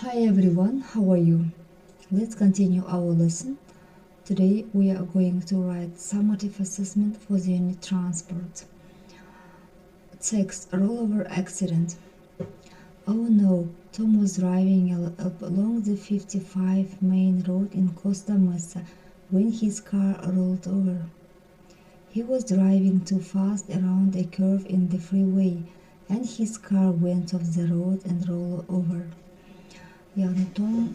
Hi everyone, how are you? Let's continue our lesson. Today we are going to write summative assessment for the unit transport. Text: rollover accident. Oh no, Tom was driving along the 55 main road in Costa Mesa when his car rolled over. He was driving too fast around a curve in the freeway, and his car went off the road and rolled over. яғни Том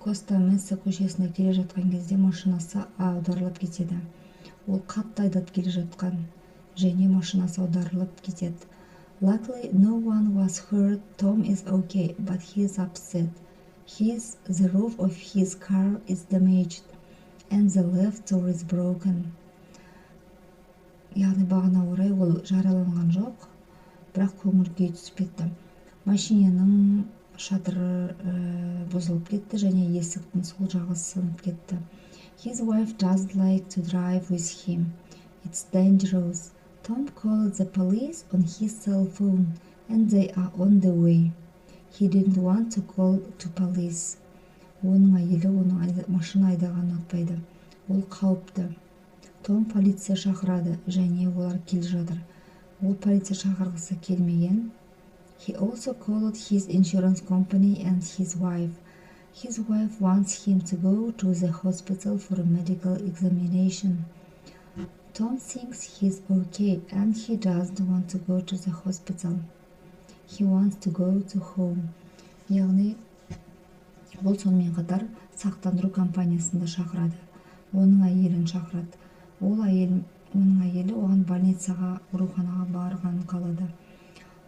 Коста Месса көшесіне келе жатқан кезде машинасы аударылып кетеді. Ол қатты айдап келе жатқан және машинасы аударылып кетеді. Luckily, no one was hurt. Tom is okay, but he is upset. The roof of his car is damaged, and the left door is broken. Яғни бағана орай ол жараланған жоқ, бірақ көңіл күйі түсіп кетті. Машинаның шатыры бұзылып кетті және есіктің сол жағы сынып кетті. His wife doesn't like to drive with him. It's dangerous. Tom called the police on his cell phone and they are on the way. He didn't want to call to police. Оның әйелі оның машина айдағанын ұнатпайды. Ол қауіпті. Том полиция шақырады және олар келе жатыр. Ол полиция шақырғысы келмеген. He also called his insurance company and his wife. His wife wants him to go to the hospital for a medical examination. Tom thinks he's okay and he doesn't want to go to the hospital. He wants to go to home. Яғни ол сонымен қатар сақтандыру компаниясында шақырады. Оның әйелін шақырады. Оның әйелі оған больницаға, ауруханаға барғанын қалады.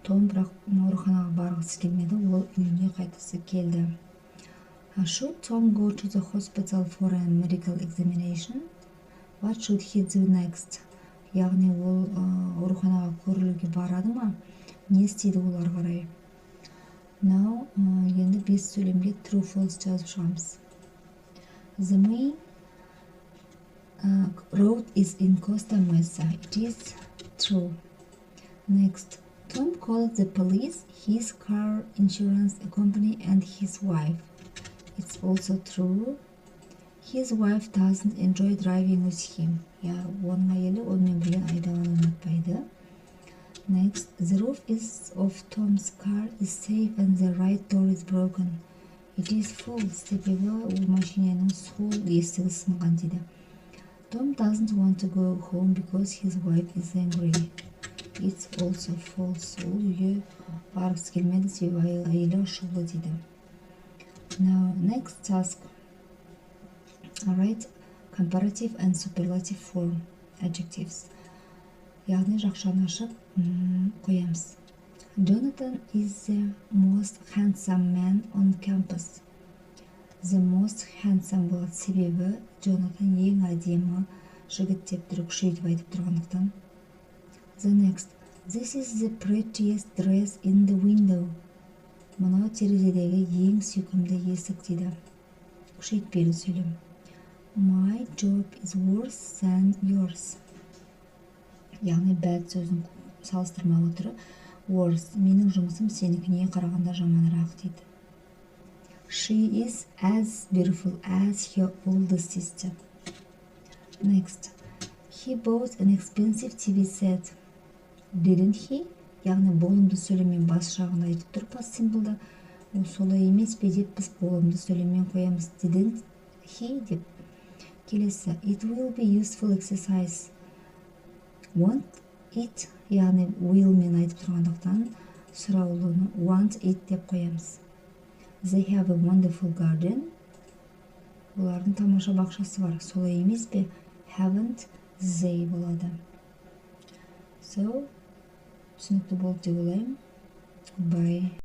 Том бірақ ауруханаға барғысы келмеді, ол үйіне қайтасы келді. Should Tom go to the hospital for a medical examination? What should he do next? Яғни ол ауруханаға көрілуге барады ма? Не істейді олар қарай? Now, енді бес сөйлемге true false жазып шығамыз. The main road is in Costa Mesa. It is true. Next. Tom called the police, his car insurance company and his wife. It's also true. His wife doesn't enjoy driving with him. Оның әйелі онымен бірге айдағанын ұнатпайды. Next, the roof of Tom's car is safe and the right door is broken. It is false. Себебі ол машинаның сол есігі сынған дейді. Tom doesn't want to go home because his wife is angry. It's also false. Ол үйге барғысы келмеді, себебі әйелі ашулы дейді. Now, next task. Write comparative and superlative form adjectives. Яғни жақшаны ашып қоямыз. Jonathan is the most handsome man on campus. The most handsome болады себебі Jonathan ең әдемі жігіт деп тұр, күшейтіп айтып тұрғандықтан. The next. This is the prettiest dress in the window. Мынау терезедегі ең сүйкімді есік дейді. Күшейтпелі сөйлем. My job is worse than yours. Яғни bad сөзін салыстырмалы түрі. Worse. Менің жұмысым сенікіне қарағанда жаманырақ дейді. She is as beautiful as her older sister. Next. He bought an expensive TV set. Didn't he? Яғни болымды сөйлеммен бас жағын айтып тұр past simple-да. Ол солай емес пе деп біз болымды сөйлеммен қоямыз. Didn't he деп. Келесі. It will be useful exercise. Want it? Яғни will мен айтып тұрғандықтан сұраулыны want it деп қоямыз. They have a wonderful garden. Олардың тамаша бақшасы бар. Солай емес пе? Haven't they болады. So, түсінікті болды деп ойлаймын. Bye.